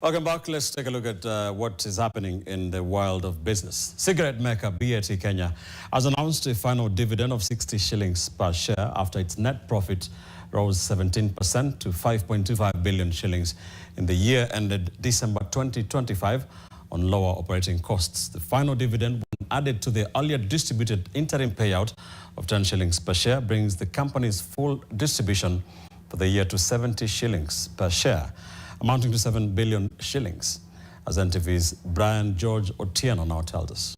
Welcome back. Let's take a look at what is happening in the world of business. Cigarette maker BAT Kenya has announced a final dividend of 60 shillings per share after its net profit rose 17% to 5.25 billion shillings in the year ended December 2025 on lower operating costs. The final dividend, when added to the earlier distributed interim payout of 10 shillings per share, brings the company's full distribution for the year to 70 shillings per share, amounting to 7 billion shillings, as NTV's Brian George Otieno now tells us.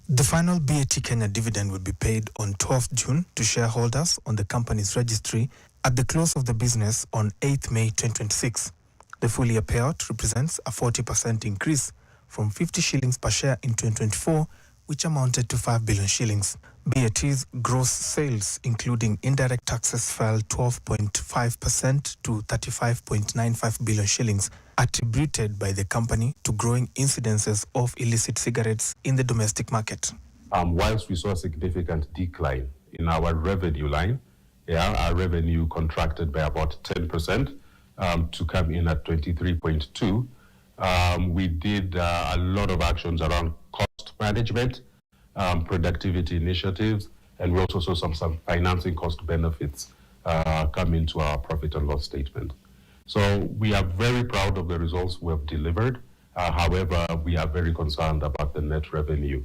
The final BAT Kenya dividend will be paid on 12th June to shareholders on the company's registry at the close of the business on 8th May 2026. The full year payout represents a 40% increase from 50 shillings per share in 2024, which amounted to 5 billion shillings. BAT's gross sales, including indirect taxes, fell 12.5% to 35.95 billion shillings, attributed by the company to growing incidences of illicit cigarettes in the domestic market. Whilst we saw a significant decline in our revenue line, our revenue contracted by about 10% to come in at 23.2. We did a lot of actions around cost management, productivity initiatives, and we also saw some financing cost benefits come into our profit and loss statement. So we are very proud of the results we have delivered. However, we are very concerned about the net revenue,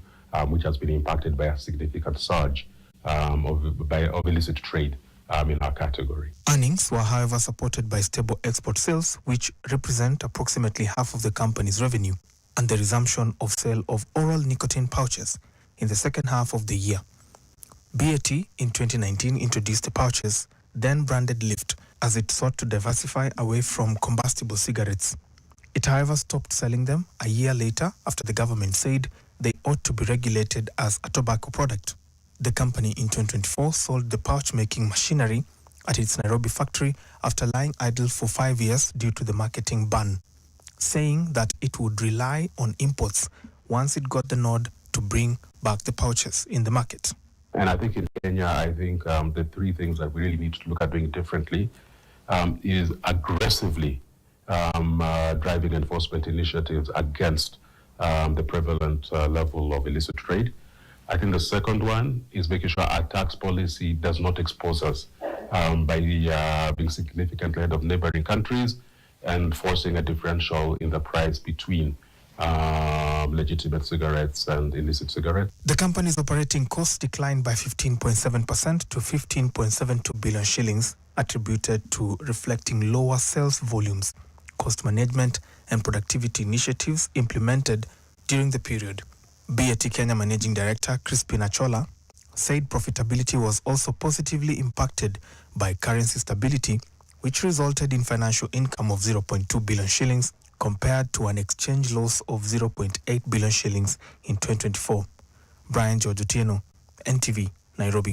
which has been impacted by a significant surge of illicit trade in our category. Earnings were, however, supported by stable export sales, which represent approximately half of the company's revenue, and the resumption of sale of oral nicotine pouches in the second half of the year. BAT in 2019 introduced the pouches, then branded Lift, as it sought to diversify away from combustible cigarettes. It, however, stopped selling them a year later after the government said they ought to be regulated as a tobacco product. The company in 2024 sold the pouch-making machinery at its Nairobi factory after lying idle for 5 years due to the marketing ban, saying that it would rely on imports once it got the nod to bring back the pouches in the market. And I think in Kenya, the three things that we really need to look at doing differently is aggressively driving enforcement initiatives against the prevalent level of illicit trade. I think the second one is making sure our tax policy does not expose us by being significantly ahead of neighboring countries and forcing a differential in the price between legitimate cigarettes and illicit cigarettes. The company's operating costs declined by 15.7% to 15.72 billion shillings, attributed to reflecting lower sales volumes, cost management, and productivity initiatives implemented during the period. BAT Kenya Managing Director Crispin Achola said profitability was also positively impacted by currency stability, which resulted in financial income of 0.2 billion shillings compared to an exchange loss of 0.8 billion shillings in 2024. Brian George Otieno, NTV, Nairobi.